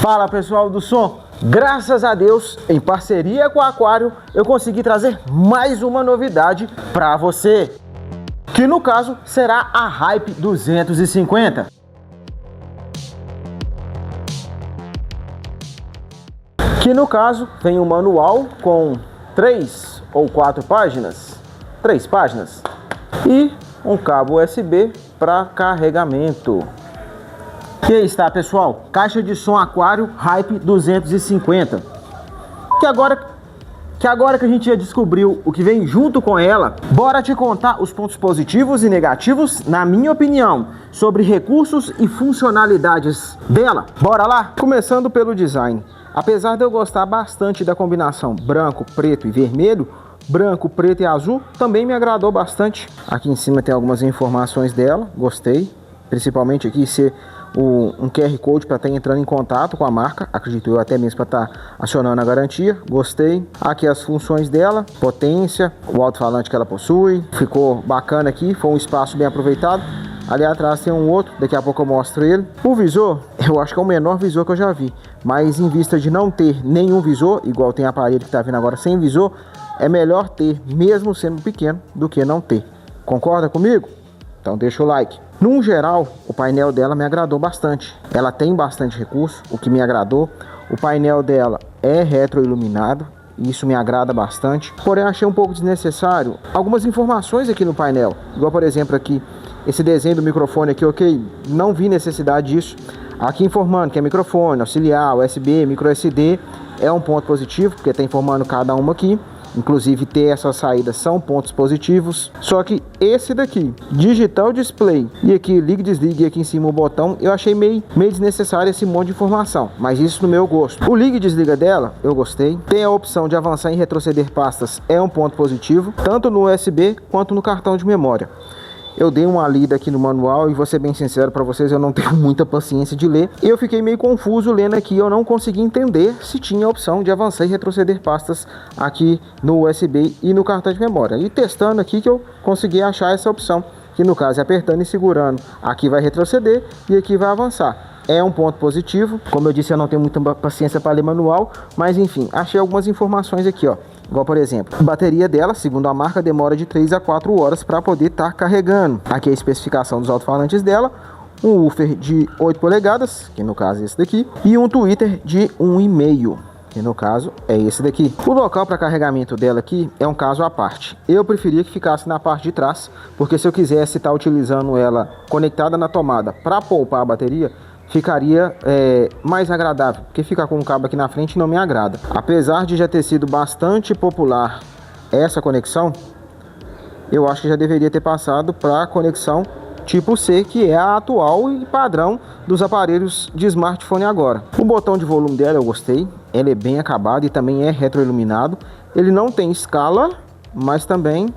Fala pessoal do som, graças a Deus, em parceria com a Aquário, eu consegui trazer mais uma novidade para você, que no caso será a Hype 250. Que no caso vem um manual com 3 ou 4 páginas, 3 páginas, e um cabo USB para carregamento. E aí está pessoal, caixa de som Aquário Hype 250, que agora que a gente já descobriu o que vem junto com ela, bora te contar os pontos positivos e negativos, na minha opinião, sobre recursos e funcionalidades dela. Bora lá? Começando pelo design. Apesar de eu gostar bastante da combinação branco, preto e vermelho, branco, preto e azul também me agradou bastante. Aqui em cima tem algumas informações dela, gostei, principalmente aqui ser um QR Code para estar entrando em contato com a marca, acredito eu, até mesmo para estar acionando a garantia, gostei. Aqui as funções dela, potência, o alto-falante que ela possui, ficou bacana aqui, foi um espaço bem aproveitado. Ali atrás tem um outro, daqui a pouco eu mostro ele. O visor, eu acho que é o menor visor que eu já vi, mas em vista de não ter nenhum visor, igual tem aparelho que está vindo agora sem visor, é melhor ter, mesmo sendo pequeno, do que não ter. Concorda comigo? Então deixa o like. No geral, o painel dela me agradou bastante. Ela tem bastante recurso, o que me agradou. O painel dela é retroiluminado, isso me agrada bastante. Porém, achei um pouco desnecessário algumas informações aqui no painel. Igual, por exemplo, aqui, esse desenho do microfone aqui, ok? Não vi necessidade disso. Aqui informando que é microfone, auxiliar, USB, micro SD, é um ponto positivo, porque está informando cada uma aqui. Inclusive ter essas saídas são pontos positivos. Só que esse daqui, Digital Display, e aqui liga e desliga, e aqui em cima o botão, eu achei meio desnecessário esse monte de informação, mas isso no meu gosto. O liga e desliga dela, eu gostei. Tem a opção de avançar e retroceder pastas, é um ponto positivo, tanto no USB quanto no cartão de memória. Eu dei uma lida aqui no manual e vou ser bem sincero para vocês, eu não tenho muita paciência de ler. Eu fiquei meio confuso lendo aqui, eu não consegui entender se tinha a opção de avançar e retroceder pastas aqui no USB e no cartão de memória. E testando aqui que eu consegui achar essa opção, que no caso é apertando e segurando, aqui vai retroceder e aqui vai avançar. É um ponto positivo, como eu disse, eu não tenho muita paciência para ler manual, mas enfim, achei algumas informações aqui, ó. Igual, por exemplo, a bateria dela, segundo a marca, demora de 3 a 4 horas para poder estar carregando. Aqui a especificação dos alto-falantes dela, um woofer de 8 polegadas, que no caso é esse daqui, e um tweeter de 1,5, que no caso é esse daqui. O local para carregamento dela aqui é um caso à parte. Eu preferia que ficasse na parte de trás, porque se eu quisesse estar utilizando ela conectada na tomada para poupar a bateria, ficaria mais agradável, porque ficar com o cabo aqui na frente não me agrada. Apesar de já ter sido bastante popular essa conexão, eu acho que já deveria ter passado para a conexão tipo C, que é a atual e padrão dos aparelhos de smartphone agora. O botão de volume dela eu gostei, ele é bem acabado e também é retroiluminado. Ele não tem escala, mas também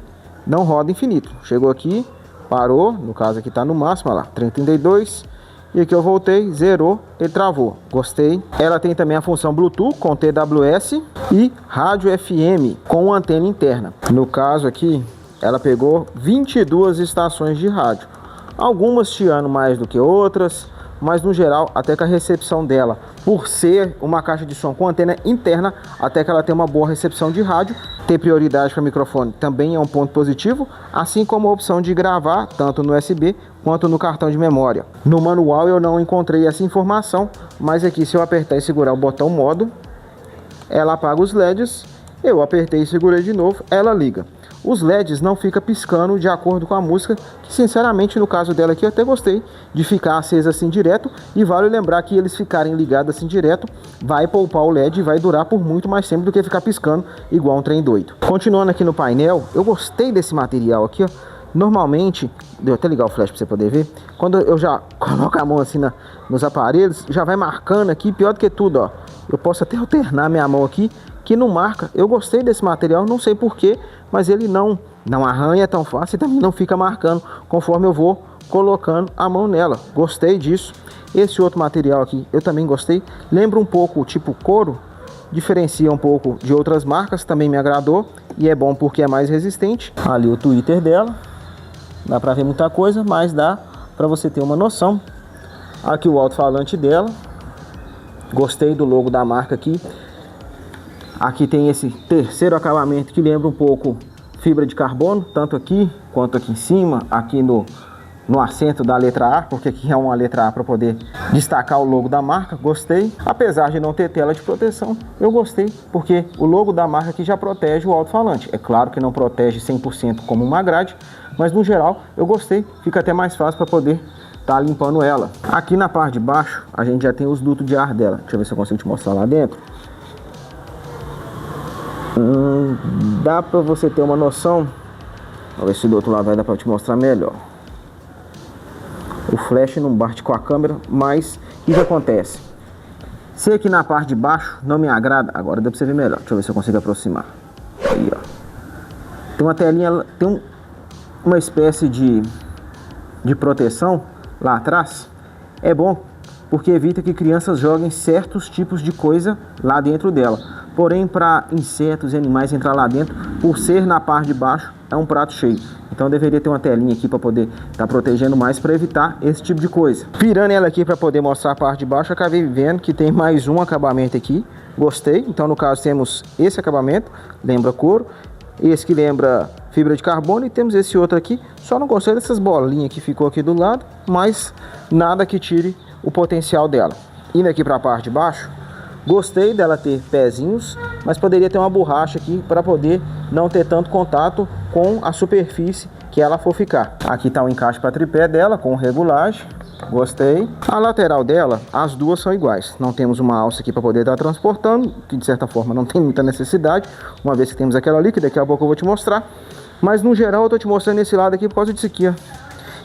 não roda infinito. Chegou aqui, parou, no caso aqui está no máximo, olha lá, 32. E aqui eu voltei, zerou, ele travou. Gostei. Ela tem também a função Bluetooth com TWS e rádio FM com antena interna. No caso aqui, ela pegou 22 estações de rádio. Algumas chiando mais do que outras, mas no geral, até que a recepção dela, por ser uma caixa de som com antena interna, até que ela tem uma boa recepção de rádio. Ter prioridade para microfone também é um ponto positivo, assim como a opção de gravar tanto no USB quanto no cartão de memória. No manual eu não encontrei essa informação, mas aqui se eu apertar e segurar o botão modo, ela apaga os LEDs, eu apertei e segurei de novo, ela liga. Os LEDs não ficam piscando de acordo com a música, que sinceramente no caso dela aqui eu até gostei de ficar acesa assim direto, e vale lembrar que eles ficarem ligados assim direto vai poupar o LED e vai durar por muito mais tempo do que ficar piscando igual um trem doido. Continuando aqui no painel, eu gostei desse material aqui, ó. Normalmente, deu até ligar o flash para você poder ver, quando eu já coloco a mão assim nos aparelhos, já vai marcando aqui, pior do que tudo, ó. Eu posso até alternar minha mão aqui, que não marca. Eu gostei desse material, não sei porquê, mas ele não arranha tão fácil e também não fica marcando conforme eu vou colocando a mão nela. Gostei disso. Esse outro material aqui eu também gostei, lembra um pouco o tipo couro, diferencia um pouco de outras marcas, também me agradou e é bom porque é mais resistente. Ali o tweeter dela, dá pra ver muita coisa, mas dá pra você ter uma noção. Aqui o alto-falante dela, Gostei do logo da marca aqui. Aqui tem esse terceiro acabamento que lembra um pouco fibra de carbono, tanto aqui quanto aqui em cima, aqui no assento da letra A, porque aqui é uma letra A para poder destacar o logo da marca. Gostei, apesar de não ter tela de proteção, eu gostei, porque o logo da marca aqui já protege o alto-falante. É claro que não protege 100% como uma grade, mas no geral eu gostei, fica até mais fácil para poder estar limpando ela. Aqui na parte de baixo a gente já tem os dutos de ar dela. Deixa eu ver se eu consigo te mostrar lá dentro. Dá para você ter uma noção. Vamos ver se do outro lado vai dar para te mostrar melhor. O flash não bate com a câmera, mas o que acontece? Se aqui na parte de baixo não me agrada, agora dá para você ver melhor. Deixa eu ver se eu consigo aproximar. Aí, ó. Tem uma telinha, tem uma espécie de proteção lá atrás. É bom porque evita que crianças joguem certos tipos de coisa lá dentro dela. Porém, para insetos e animais entrar lá dentro, por ser na parte de baixo, é um prato cheio. Então deveria ter uma telinha aqui para poder estar protegendo mais, para evitar esse tipo de coisa. Virando ela aqui para poder mostrar a parte de baixo, acabei vendo que tem mais um acabamento aqui. Gostei. Então no caso temos esse acabamento, lembra couro. Esse que lembra fibra de carbono, e temos esse outro aqui. Só não gostei dessas bolinhas que ficou aqui do lado, mas nada que tire o potencial dela. Indo aqui para a parte de baixo, gostei dela ter pezinhos, mas poderia ter uma borracha aqui para poder não ter tanto contato com a superfície que ela for ficar. Aqui está o encaixe para tripé dela com regulagem. Gostei. A lateral dela, as duas são iguais. Não temos uma alça aqui para poder estar transportando, que de certa forma não tem muita necessidade, uma vez que temos aquela ali, que daqui a pouco eu vou te mostrar. Mas no geral eu tô te mostrando esse lado aqui por causa disso aqui, ó.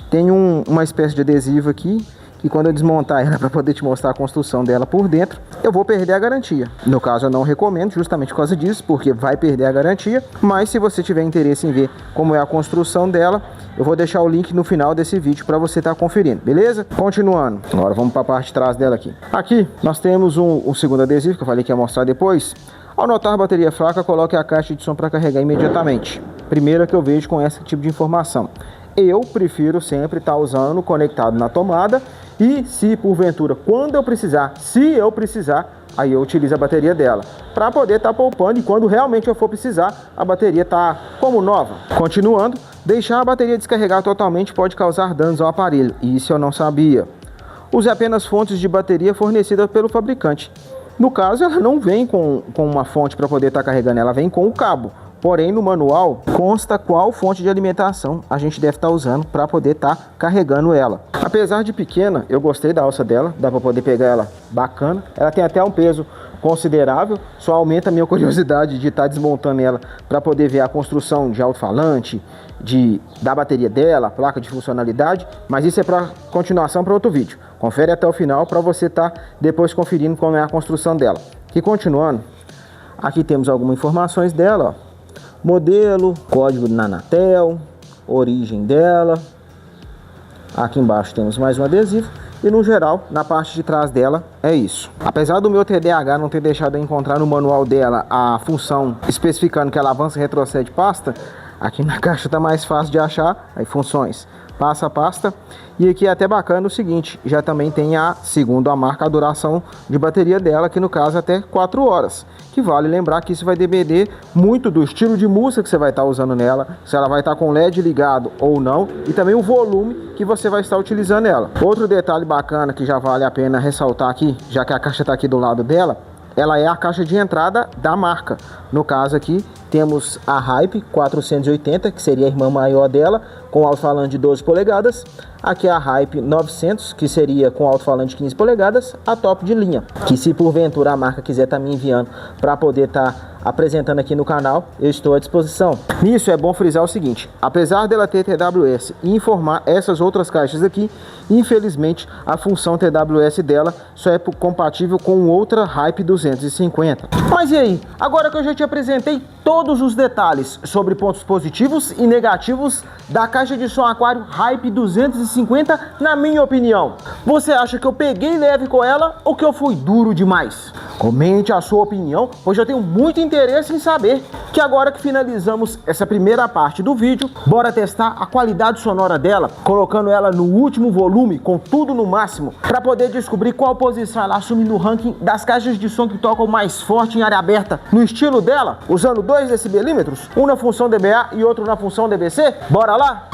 Tem uma espécie de adesivo aqui, que quando eu desmontar ela para poder te mostrar a construção dela por dentro, eu vou perder a garantia. No caso eu não recomendo, justamente por causa disso, porque vai perder a garantia. Mas se você tiver interesse em ver como é a construção dela, eu vou deixar o link no final desse vídeo para você estar conferindo, beleza? Continuando, agora vamos para a parte de trás dela aqui. Aqui nós temos um segundo adesivo que eu falei que ia mostrar depois. Ao notar a bateria fraca, coloque a caixa de som para carregar imediatamente. Primeiro que eu vejo com esse tipo de informação. Eu prefiro sempre estar usando conectado na tomada, e se porventura, quando eu precisar, aí eu utilizo a bateria dela para poder estar poupando, e quando realmente eu for precisar, a bateria tá como nova. Continuando, deixar a bateria descarregar totalmente pode causar danos ao aparelho, e isso eu não sabia. Use apenas fontes de bateria fornecidas pelo fabricante. No caso, ela não vem com uma fonte para poder estar carregando, ela vem com o cabo. Porém, no manual consta qual fonte de alimentação a gente deve estar usando para poder estar carregando ela. Apesar de pequena, eu gostei da alça dela, dá para poder pegar ela bacana. Ela tem até um peso considerável, só aumenta a minha curiosidade de estar desmontando ela para poder ver a construção de alto-falante, da bateria dela, placa de funcionalidade, mas isso é para continuação para outro vídeo. Confere até o final para você estar depois conferindo como é a construção dela. E continuando, aqui temos algumas informações dela, ó. Modelo, código da Anatel, origem dela. Aqui embaixo temos mais um adesivo. E no geral, na parte de trás dela, é isso. Apesar do meu TDAH não ter deixado eu encontrar no manual dela a função especificando que ela avança, retrocede pasta, aqui na caixa tá mais fácil de achar. Aí, funções, passa a pasta. E aqui é até bacana o seguinte, já também tem segundo a marca, a duração de bateria dela, que no caso é até 4 horas. Que vale lembrar que isso vai depender muito do estilo de música que você vai estar usando nela, se ela vai estar com LED ligado ou não, e também o volume que você vai estar utilizando ela. Outro detalhe bacana que já vale a pena ressaltar aqui, já que a caixa está aqui do lado dela, ela é a caixa de entrada da marca. No caso aqui temos a Hype 480, que seria a irmã maior dela, com alto-falante de 12 polegadas. Aqui é a Hype 900, que seria com alto-falante de 15 polegadas, a top de linha. Que se porventura a marca quiser estar me enviando para poder estar apresentando aqui no canal, eu estou à disposição. Nisso é bom frisar o seguinte, apesar dela ter TWS e informar essas outras caixas aqui, infelizmente a função TWS dela só é compatível com outra Hype 250. Mas e aí? Agora que eu já te apresentei todos os detalhes sobre pontos positivos e negativos da caixa de som aquário Hype 250, na minha opinião, você acha que eu peguei leve com ela ou que eu fui duro demais? Comente a sua opinião, pois eu tenho muito interesse em saber. Que agora que finalizamos essa primeira parte do vídeo, bora testar a qualidade sonora dela, colocando ela no último volume, com tudo no máximo, para poder descobrir qual posição ela assume no ranking das caixas de som que tocam mais forte em área aberta, no estilo dela, usando 2 decibelímetros, um na função dBA e outro na função dBc. Bora lá?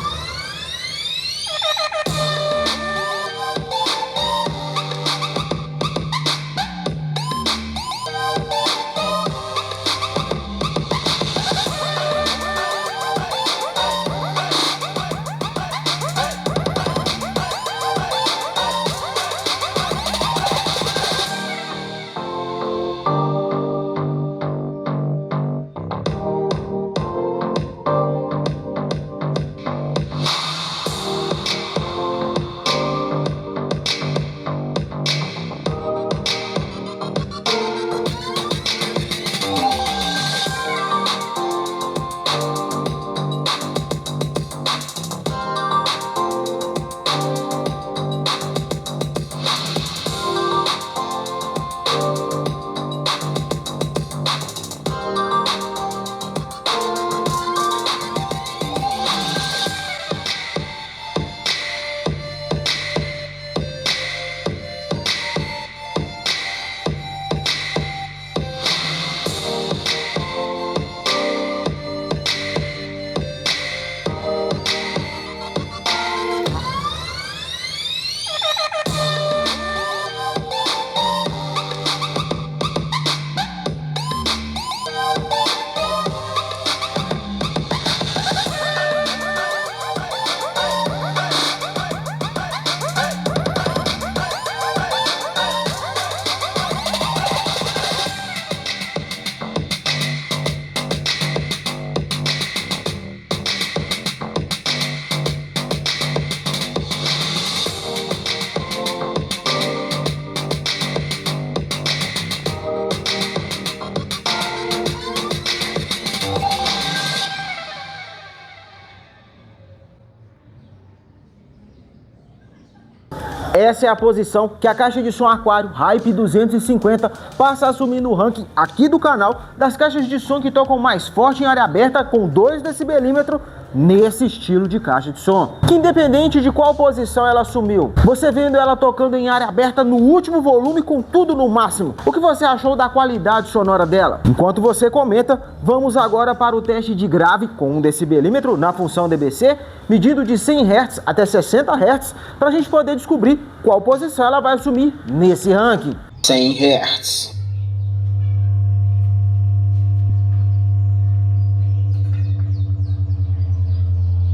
Essa é a posição que a caixa de som Aquário Hype 250 passa a assumir no ranking aqui do canal das caixas de som que tocam mais forte em área aberta com 2 decibelímetros nesse estilo de caixa de som. Que independente de qual posição ela assumiu, você vendo ela tocando em área aberta no último volume com tudo no máximo, o que você achou da qualidade sonora dela? Enquanto você comenta, vamos agora para o teste de grave com 1 decibelímetro na função dBc, medindo de 100 Hz até 60 Hz, para a gente poder descobrir qual posição ela vai assumir nesse ranking. 100 Hz.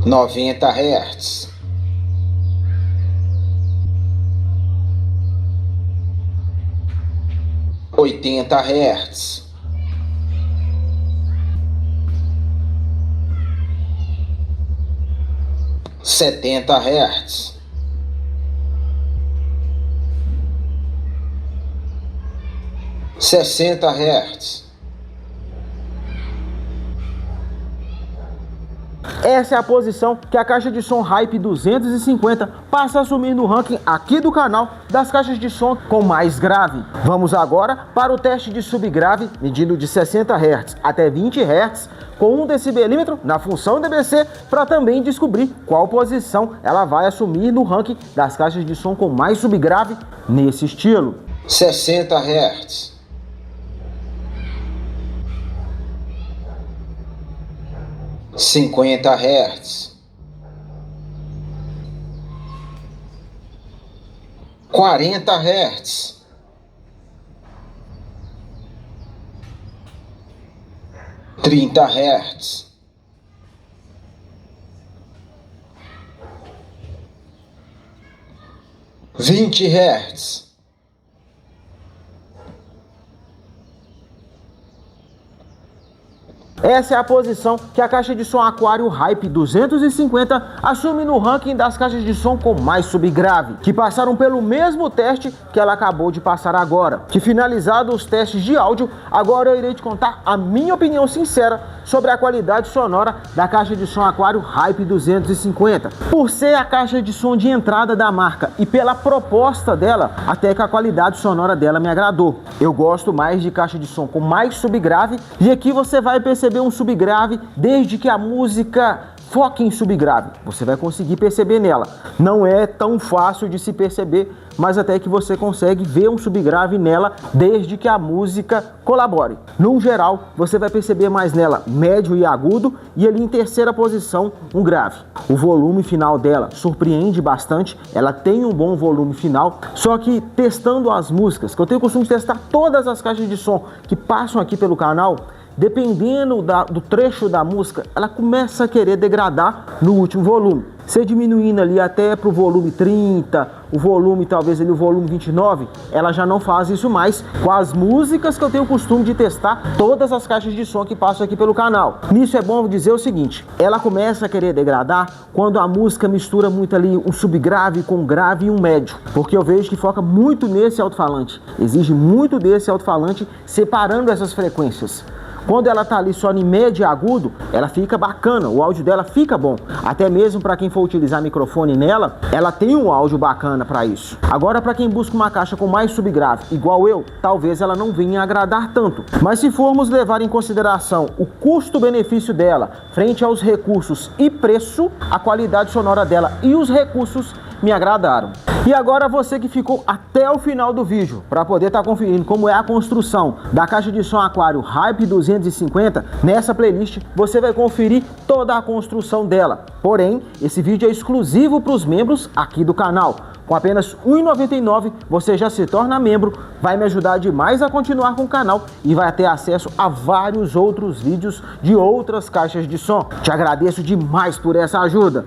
90 Hz. 80 Hz. 70 Hz. 60 Hz. Essa é a posição que a caixa de som Hype 250 passa a assumir no ranking aqui do canal das caixas de som com mais grave. Vamos agora para o teste de subgrave, medindo de 60 Hz até 20 Hz, com 1 decibelímetro na função dBc, para também descobrir qual posição ela vai assumir no ranking das caixas de som com mais subgrave nesse estilo. 60 Hz. 50 Hz. 40 Hz. 30 Hz. 20 Hz. Essa é a posição que a caixa de som Aquario Hype 250 assume no ranking das caixas de som com mais subgrave, que passaram pelo mesmo teste que ela acabou de passar agora. Que finalizados os testes de áudio, agora eu irei te contar a minha opinião sincera sobre a qualidade sonora da caixa de som Aquario Hype 250. Por ser a caixa de som de entrada da marca e pela proposta dela, até que a qualidade sonora dela me agradou. Eu gosto mais de caixa de som com mais subgrave, e aqui você vai perceber um subgrave desde que a música foque em subgrave. Você vai conseguir perceber nela. Não é tão fácil de se perceber, mas até que você consegue ver um subgrave nela desde que a música colabore. No geral, você vai perceber mais nela médio e agudo, e ali em terceira posição um grave. O volume final dela surpreende bastante, ela tem um bom volume final, só que testando as músicas, que eu tenho o costume de testar todas as caixas de som que passam aqui pelo canal, dependendo do trecho da música, ela começa a querer degradar no último volume. Você diminuindo ali até para o volume 30, o volume talvez ali o volume 29, ela já não faz isso mais com as músicas que eu tenho o costume de testar todas as caixas de som que passam aqui pelo canal. Nisso é bom dizer o seguinte, ela começa a querer degradar quando a música mistura muito ali um subgrave com um grave e um médio, porque eu vejo que foca muito nesse alto-falante, exige muito desse alto-falante separando essas frequências. Quando ela tá ali só em médio e agudo, ela fica bacana, o áudio dela fica bom. Até mesmo para quem for utilizar microfone nela, ela tem um áudio bacana para isso. Agora, para quem busca uma caixa com mais subgrave, igual eu, talvez ela não venha agradar tanto. Mas se formos levar em consideração o custo-benefício dela, frente aos recursos e preço, a qualidade sonora dela e os recursos me agradaram. E agora você que ficou até o final do vídeo para poder estar conferindo como é a construção da caixa de som Aquario Hype 250, nessa playlist você vai conferir toda a construção dela. Porém, esse vídeo é exclusivo para os membros aqui do canal. Com apenas R$ 1,99 você já se torna membro, vai me ajudar demais a continuar com o canal e vai ter acesso a vários outros vídeos de outras caixas de som. Te agradeço demais por essa ajuda.